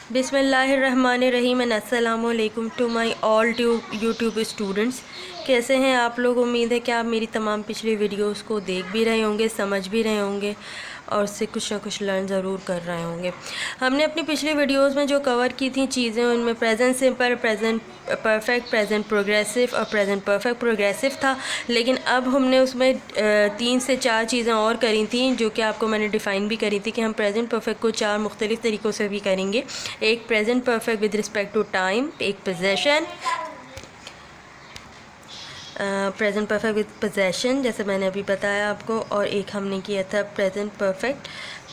बिस्मिल्लाहिर्रहमानिर्रहीम एंड अस्सलामु अलैकुम to my all YouTube students. कैसे हैं आप लोग? उम्मीद है कि आप मेरी तमाम पिछली वीडियोस को देख भी रहे होंगे, समझ भी रहे होंगे और उससे कुछ ना कुछ लर्न ज़रूर कर रहे होंगे। हमने अपनी पिछली वीडियोस में जो कवर की थी चीज़ें, उनमें present simple, present perfect, present progressive और प्रेजेंट परफेक्ट प्रोग्रेसिव था। लेकिन अब हमने उसमें 3 से 4 चीज़ें और करी थी जो कि आपको मैंने डिफ़ाइन भी करी थी कि हम प्रेजेंट परफेक्ट को 4 मुख्तलिफ़ तरीक़ों से भी करेंगे। एक present perfect with respect to time, एक possession, present perfect with possession जैसे मैंने अभी बताया आपको, और एक हमने किया था प्रेजेंट परफेक्ट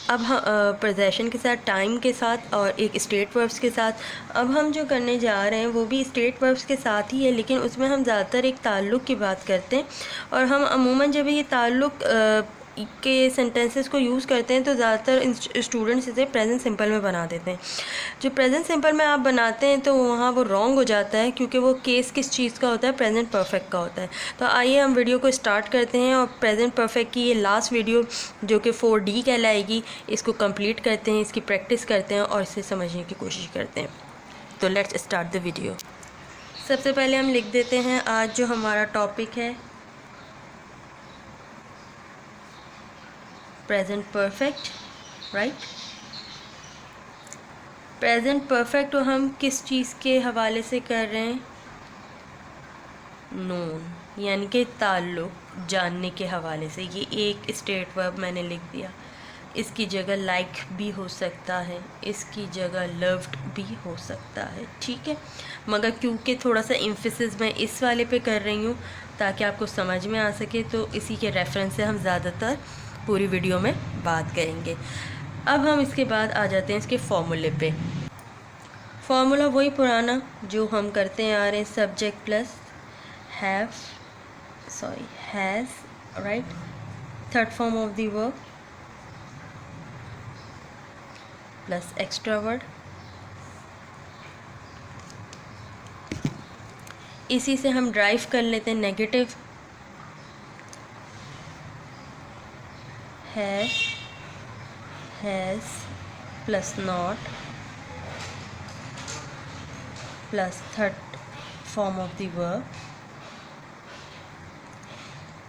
अब हम पोजेशन के साथ, टाइम के साथ और एक स्टेट वर्ब्स के साथ। अब हम जो करने जा रहे हैं वो भी स्टेट वर्ब्स के साथ ही है, लेकिन उसमें हम ज़्यादातर एक ताल्लुक़ की बात करते हैं। और हम अमूमन जब ये ताल्लुक़ के सेंटेंसेस को यूज़ करते हैं तो ज़्यादातर स्टूडेंट्स इसे प्रेजेंट सिंपल में बना देते हैं। जो प्रेजेंट सिंपल में आप बनाते हैं तो वहाँ वो रॉन्ग हो जाता है, क्योंकि वो केस किस चीज़ का होता है? प्रेजेंट परफेक्ट का होता है। तो आइए हम वीडियो को स्टार्ट करते हैं और प्रेजेंट परफेक्ट की ये लास्ट वीडियो जो कि 4D कहलाएगी, इसको कंप्लीट करते हैं, इसकी प्रैक्टिस करते हैं और इसे समझने की कोशिश करते हैं। तो लेट्स स्टार्ट द वीडियो। सबसे पहले हम लिख देते हैं आज जो हमारा टॉपिक है present perfect, right. Present perfect हम किस चीज़ के हवाले से कर रहे हैं? नोन, यानी कि ताल्लुक़, जानने के हवाले से। ये एक स्टेट वर्ब मैंने लिख दिया। इसकी जगह लाइक भी हो सकता है, इसकी जगह लव्ड भी हो सकता है, ठीक है। मगर क्योंकि थोड़ा सा एम्फेसिस मैं इस वाले पे कर रही हूँ ताकि आपको समझ में आ सके, तो इसी के रेफरेंस से हम ज़्यादातर पूरी वीडियो में बात करेंगे। अब हम इसके बाद आ जाते हैं इसके फॉर्मूले पे। फॉर्मूला वही पुराना जो हम करते आ रहे हैं, subject plus has, right. Third form of the verb plus extra word. इसी से हम ड्राइव कर लेते हैं negative, has plus not plus third form of the verb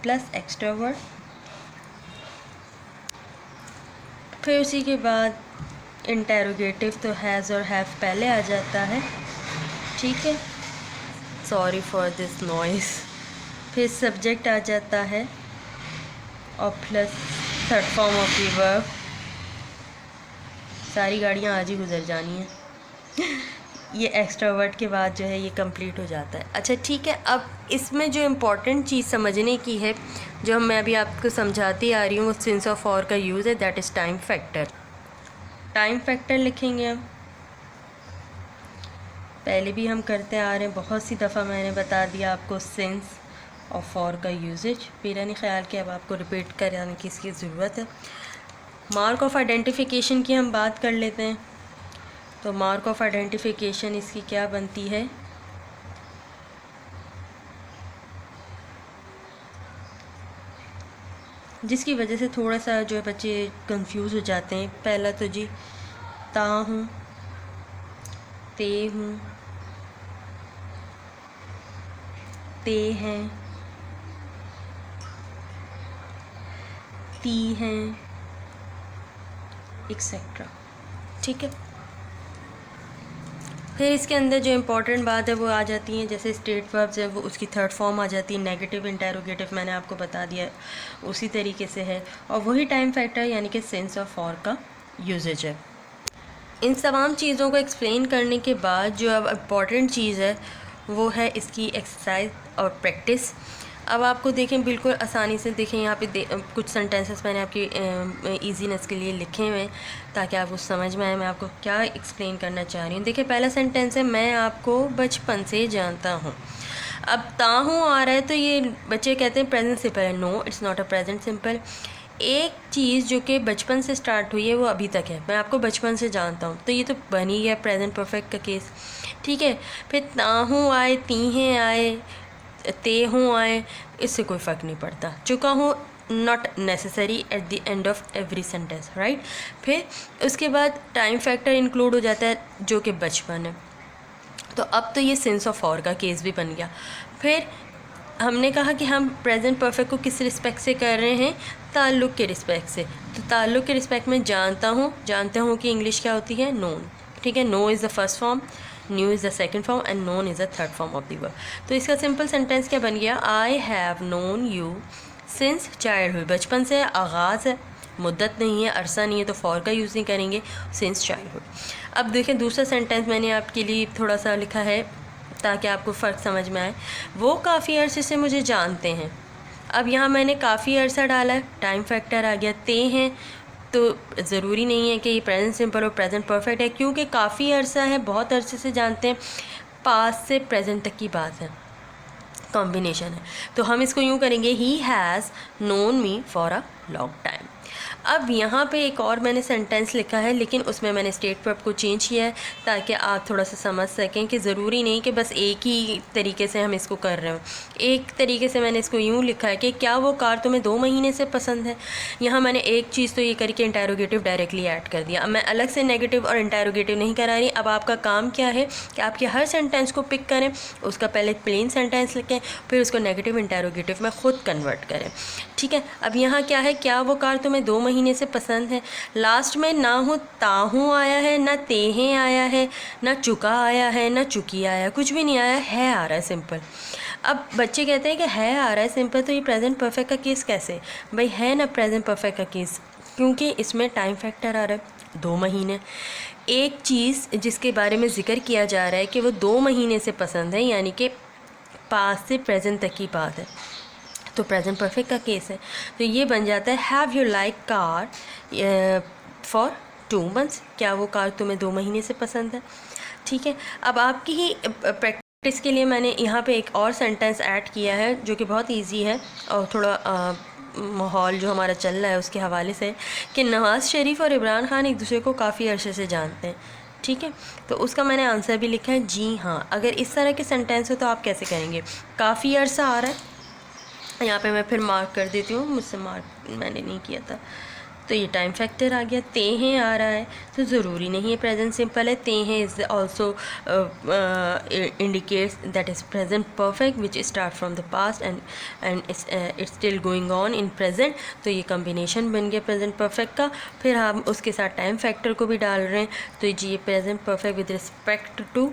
plus extra word. फिर उसी के बाद इंटेरोगेटिव, तो हैज़ और हैव पहले आ जाता है, ठीक है। Sorry for this noise. फिर सब्जेक्ट आ जाता है और plus third form of the verb. सारी गाड़ियाँ आज ही गुजर जानी हैं। ये एक्स्ट्रा वर्ड के बाद जो है ये कंप्लीट हो जाता है। अच्छा ठीक है, अब इसमें जो इम्पॉर्टेंट चीज़ समझने की है, जो मैं अभी आपको समझाती आ रही हूँ, वो सिंस ऑफ और का यूज़ है, that is time factor. Time factor लिखेंगे हम। पहले भी हम करते आ रहे हैं, बहुत सी दफ़ा मैंने बता दिया आपको सिंस और फॉर का यूजेज। मेरा नहीं ख्याल कि अब आपको रिपीट कराने की इसकी ज़रूरत है। मार्क ऑफ आइडेंटिफिकेशन की हम बात कर लेते हैं। तो मार्क ऑफ आइडेंटिफिकेशन इसकी क्या बनती है? जिसकी वजह से थोड़ा सा जो है बच्चे कंफ्यूज हो जाते हैं। पहला तो जी ता हूँ, ते हूँ, ते हैं, ती हैं, एक्सेट्रा, ठीक है। फिर इसके अंदर जो इम्पोर्टेंट बात है वो आ जाती है, जैसे स्टेट वर्ब्स है वो उसकी थर्ड फॉर्म आ जाती है, नेगेटिव, इंटेरोगेटिव, मैंने आपको बता दिया उसी तरीके से है। और वही टाइम फैक्टर यानी कि सेंस ऑफ फॉर का यूजेज है। इन तमाम चीज़ों को एक्सप्लेन करने के बाद जो अब इम्पॉर्टेंट चीज़ है वो है इसकी एक्सरसाइज और प्रैक्टिस। अब आपको देखें, बिल्कुल आसानी से देखें, यहाँ पे कुछ सेंटेंसेस मैंने आपकी इजीनेस के लिए लिखे हुए हैं ताकि आपको समझ में आए मैं आपको क्या एक्सप्लेन करना चाह रही हूँ। देखिए पहला सेंटेंस है, मैं आपको बचपन से जानता हूँ। अब ताहूँ आ रहा है तो ये बच्चे कहते हैं प्रेजेंट सिंपल है। No, it's not a present simple. एक चीज़ जो कि बचपन से स्टार्ट हुई है वो अभी तक है। मैं आपको बचपन से जानता हूँ, तो ये तो बन ही गया प्रेजेंट परफेक्ट का केस, ठीक है। फिर ताहूँ आए, तीहें आए, ते हूँ आए, इससे कोई फ़र्क नहीं पड़ता। चुका हूँ not necessary at the end of every sentence, right. फिर उसके बाद टाइम फैक्टर इंक्लूड हो जाता है जो कि बचपन है। तो अब तो ये सेंस ऑफ और का केस भी बन गया। फिर हमने कहा कि हम प्रेजेंट परफेक्ट को किस रिस्पेक्ट से कर रहे हैं, ताल्लुक़ के रिस्पेक्ट से। तो ताल्लुक़ के रिस्पेक्ट में जानता हूँ कि इंग्लिश क्या होती है, नोन, ठीक है। No is the first form, new is the second form and known is the third form of the verb. तो इसका सिंपल सेंटेंस क्या बन गया, I have known you since childhood, बचपन से आगाज़ है, मुद्दत नहीं है, अरसा नहीं है, तो फॉर का यूज़ नहीं करेंगे, सिंस चाइल्डहुड। अब देखें दूसरा सेंटेंस मैंने आपके लिए थोड़ा सा लिखा है ताकि आपको फ़र्क समझ में आए। वो काफ़ी अरसे से मुझे जानते हैं। अब यहाँ मैंने काफ़ी अरसा डाला है, टाइम फैक्टर आ गया। ते हैं तो ज़रूरी नहीं है कि ये प्रेजेंट सिंपल और प्रेजेंट परफेक्ट है, क्योंकि काफ़ी अरसा है, बहुत अरसे से जानते हैं, पास्ट से प्रेजेंट तक की बात है, कॉम्बिनेशन है। तो हम इसको यूँ करेंगे, he has known me for a long time. अब यहाँ पे एक और मैंने सेंटेंस लिखा है, लेकिन उसमें मैंने स्टेट वर्ब को चेंज किया है ताकि आप थोड़ा सा समझ सकें कि ज़रूरी नहीं कि बस एक ही तरीके से हम इसको कर रहे हो। एक तरीके से मैंने इसको यूँ लिखा है कि क्या वो कार तुम्हें 2 महीने से पसंद है। यहाँ मैंने एक चीज़ तो ये करके इंटेरोगेटिव डायरेक्टली ऐड कर दिया। अब मैं अलग से नेगेटिव और इंटेरोगेटिव नहीं करा रही। अब आपका काम क्या है कि आपके हर सेंटेंस को पिक करें, उसका पहले प्लेन सेंटेंस लिखें, फिर उसको नेगेटिव इंटेरोगेटिव में ख़ुद कन्वर्ट करें, ठीक है। अब यहाँ क्या है, क्या वो कार तुम्हें 2 महीने से पसंद है। लास्ट में ना हो ताहू आया है, ना तेहें आया है, ना चुका आया है, ना चुकी आया, कुछ भी नहीं आया है, आ रहा है सिंपल। अब बच्चे कहते हैं कि है आ रहा है सिंपल, तो ये प्रेजेंट परफेक्ट का केस कैसे, भाई है ना प्रेजेंट परफेक्ट का केस, क्योंकि इसमें टाइम फैक्टर आ रहा है 2 महीने। एक चीज़ जिसके बारे में ज़िक्र किया जा रहा है कि वो 2 महीने से पसंद है, यानी कि पास्ट से प्रेजेंट तक की बात है, तो प्रेजेंट परफेक्ट का केस है। तो ये बन जाता है, have you like car for 2 months, क्या वो कार तुम्हें 2 महीने से पसंद है, ठीक है। अब आपकी ही प्रैक्टिस के लिए मैंने यहाँ पे एक और सेंटेंस ऐड किया है जो कि बहुत इजी है और थोड़ा माहौल जो हमारा चल रहा है उसके हवाले से, कि नवाज़ शरीफ और इमरान खान एक दूसरे को काफ़ी अरसे से जानते हैं, ठीक है। तो उसका मैंने आंसर भी लिखा है, जी हाँ। अगर इस तरह के सेंटेंस हो तो आप कैसे करेंगे, काफ़ी अरसा आ रहा है, यहाँ पे मैं फिर मार्क कर देती हूँ, मुझसे मार्क मैंने नहीं किया था, तो ये टाइम फैक्टर आ गया। तेहें आ रहा है तो ज़रूरी नहीं है प्रेजेंट सिंपल है, तेहें is also indicates that is present perfect which start from the past and it's still going on in present. तो ये कम्बिनेशन बन गया प्रेजेंट परफेक्ट का। फिर हम उसके साथ टाइम फैक्टर को भी डाल रहे हैं, तो जी ये present perfect with respect to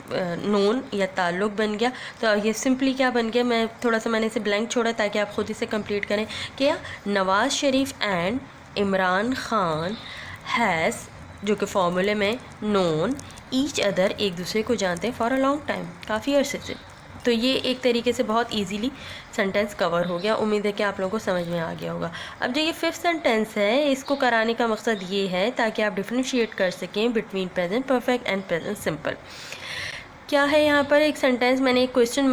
नोन या ताल्लुक़ बन गया। तो ये सिंपली क्या बन गया, मैं थोड़ा सा मैंने इसे ब्लैंक छोड़ा ताकि आप ख़ुद इसे कंप्लीट करें। क्या नवाज़ शरीफ एंड इमरान खान हैज़, जो कि फॉर्मूले में नोन ईच अदर, एक दूसरे को जानते हैं फॉर अ लॉन्ग टाइम, काफ़ी अरसे से। तो ये एक तरीके से बहुत इजीली सेंटेंस कवर हो गया। उम्मीद है कि आप लोगों को समझ में आ गया होगा। अब जो ये 5th सेंटेंस है, इसको कराने का मकसद ये है ताकि आप डिफ्रेंशिएट कर सकें between present perfect and present simple. क्या है यहाँ पर एक सेंटेंस मैंने एक क्वेश्चन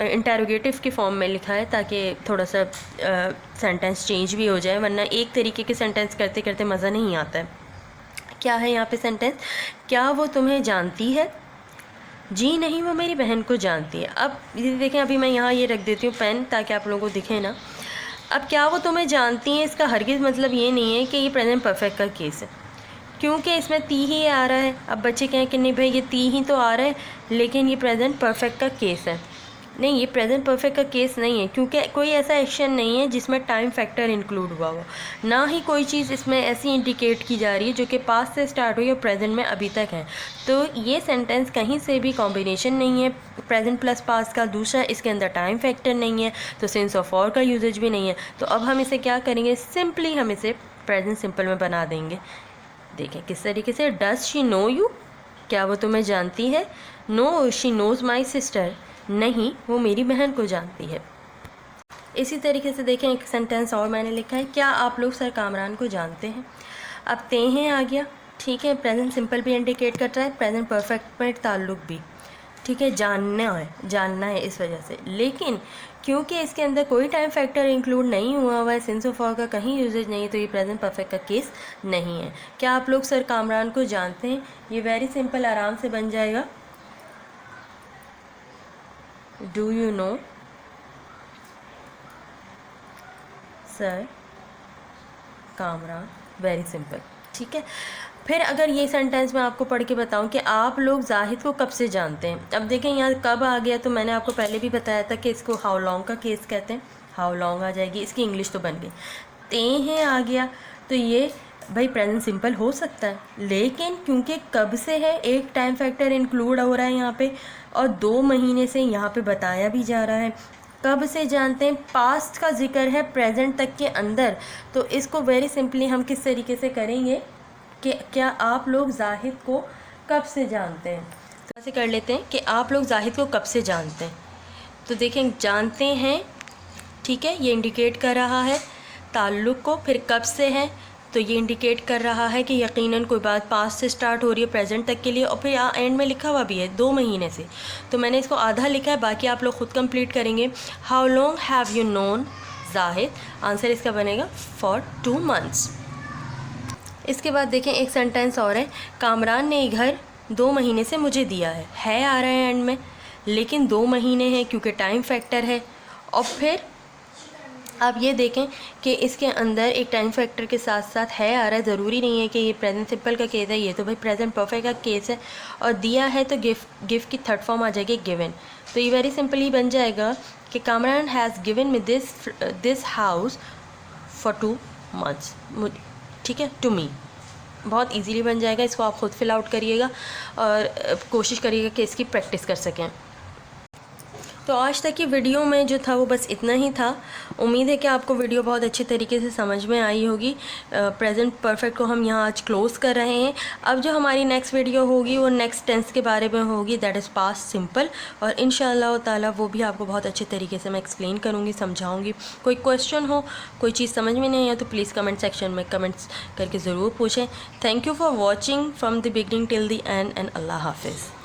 इंटेरोगेटिव के फॉर्म में लिखा है ताकि थोड़ा सा सेंटेंस चेंज भी हो जाए, वरना एक तरीके के सेंटेंस करते करते मज़ा नहीं आता है। क्या है यहाँ पे सेंटेंस, क्या वो तुम्हें जानती है, जी नहीं वो मेरी बहन को जानती है। अब ये देखें, अभी मैं यहाँ ये रख देती हूँ पेन ताकि आप लोगों को दिखे ना। अब क्या वो तुम्हें जानती हैं, इसका हरगिज़ मतलब ये नहीं है कि ये प्रेजेंट परफेक्ट का केस है, क्योंकि इसमें ती ही आ रहा है। अब बच्चे कहें कि नहीं भाई ये ती ही तो आ रहा है, लेकिन ये प्रेजेंट परफेक्ट का केस है। नहीं, ये प्रेजेंट परफेक्ट का केस नहीं है, क्योंकि कोई ऐसा एक्शन नहीं है जिसमें टाइम फैक्टर इंक्लूड हुआ हो, ना ही कोई चीज़ इसमें ऐसी इंडिकेट की जा रही है जो कि पास्ट से स्टार्ट हुई और प्रेजेंट में अभी तक है। तो ये सेंटेंस कहीं से भी कॉम्बिनेशन नहीं है प्रेजेंट प्लस पास्ट का। दूसरा, इसके अंदर टाइम फैक्टर नहीं है, तो सेंस ऑफ और का यूजेज भी नहीं है। तो अब हम इसे क्या करेंगे, सिंपली हम इसे प्रेजेंट सिंपल में बना देंगे। देखें किस तरीके से, डज शी नो यू, क्या वो तुम्हें जानती है, no she knows my sister, नहीं वो मेरी बहन को जानती है। इसी तरीके से देखें एक सेंटेंस और मैंने लिखा है, क्या आप लोग सर कामरान को जानते हैं। अब तेहें आ गया, ठीक है, प्रेजेंट सिंपल भी इंडिकेट करता है, प्रेजेंट परफेक्ट में ताल्लुक़ भी, ठीक है, जानना है इस वजह से। लेकिन क्योंकि इसके अंदर कोई टाइम फैक्टर इंक्लूड नहीं हुआ हुआ है, सेंस ऑफ और का कहीं यूजेज नहीं है, तो ये प्रेजेंट परफेक्ट का केस नहीं है। क्या आप लोग सर कामरान को जानते हैं, ये वेरी सिंपल आराम से बन जाएगा, do you know sir Kamran, very simple. ठीक है, फिर अगर ये सेंटेंस मैं आपको पढ़ के बताऊं कि आप लोग जाहिद को कब से जानते हैं। अब देखें यहाँ कब आ गया, तो मैंने आपको पहले भी बताया था कि इसको हाउ लॉन्ग का केस कहते हैं। हाउ लॉन्ग आ जाएगी, इसकी इंग्लिश तो बन गई। ते हैं आ गया, तो ये भाई प्रेजेंट सिंपल हो सकता है, लेकिन क्योंकि कब से है, एक टाइम फैक्टर इंक्लूड हो रहा है यहाँ पे, और 2 महीने से यहाँ पे बताया भी जा रहा है। कब से जानते हैं, पास्ट का जिक्र है प्रेजेंट तक के अंदर, तो इसको वेरी सिंपली हम किस तरीके से करेंगे कि क्या आप लोग जाहिद को कब से जानते हैं। तो ऐसे कर लेते हैं कि आप लोग जाहिद को कब से जानते हैं। तो देखें, जानते हैं, ठीक है, ये इंडिकेट कर रहा है ताल्लुक़ को। फिर कब से है, तो ये इंडिकेट कर रहा है कि यकीनन कोई बात पास्ट से स्टार्ट हो रही है प्रेजेंट तक के लिए। और फिर यहाँ एंड में लिखा हुआ भी है 2 महीने से, तो मैंने इसको आधा लिखा है, बाकी आप लोग ख़ुद कंप्लीट करेंगे। How long have you known Zahid, answer इसका बनेगा फॉर 2 months। इसके बाद देखें एक सेंटेंस और है, कामरान ने ये घर 2 महीने से मुझे दिया है आ रहा है एंड में, लेकिन 2 महीने हैं क्योंकि टाइम फैक्टर है। और फिर आप ये देखें कि इसके अंदर एक टाइम फैक्टर के साथ साथ है आ रहा है, ज़रूरी नहीं है कि ये प्रेजेंट सिंपल का केस है, ये तो भाई प्रेजेंट परफेक्ट का केस है। और दिया है तो गिव की थर्ड फॉर्म आ जाएगी गिवन, तो ये वेरी सिंपली बन जाएगा कि Kamran has given me this house for 2 months, ठीक है, टू मी। बहुत इजीली बन जाएगा, इसको आप ख़ुद फिल आउट करिएगा और कोशिश करिएगा कि इसकी प्रैक्टिस कर सकें। तो आज तक की वीडियो में जो था वो बस इतना ही था। उम्मीद है कि आपको वीडियो बहुत अच्छे तरीके से समझ में आई होगी। प्रेजेंट परफेक्ट को हम यहाँ आज क्लोज़ कर रहे हैं। अब जो हमारी नेक्स्ट वीडियो होगी वो नेक्स्ट टेंस के बारे में होगी, दैट इज़ पास्ट सिंपल, और इंशाअल्लाह ताला वो भी आपको बहुत अच्छे तरीके से मैं एक्सप्लेन करूँगी, समझाऊँगी। कोई क्वेश्चन हो, कोई चीज़ समझ में नहीं है, तो प्लीज़ कमेंट सेक्शन में कमेंट्स करके ज़रूर पूछें। Thank you for watching from the beginning till the end, and अल्लाह हाफिज़।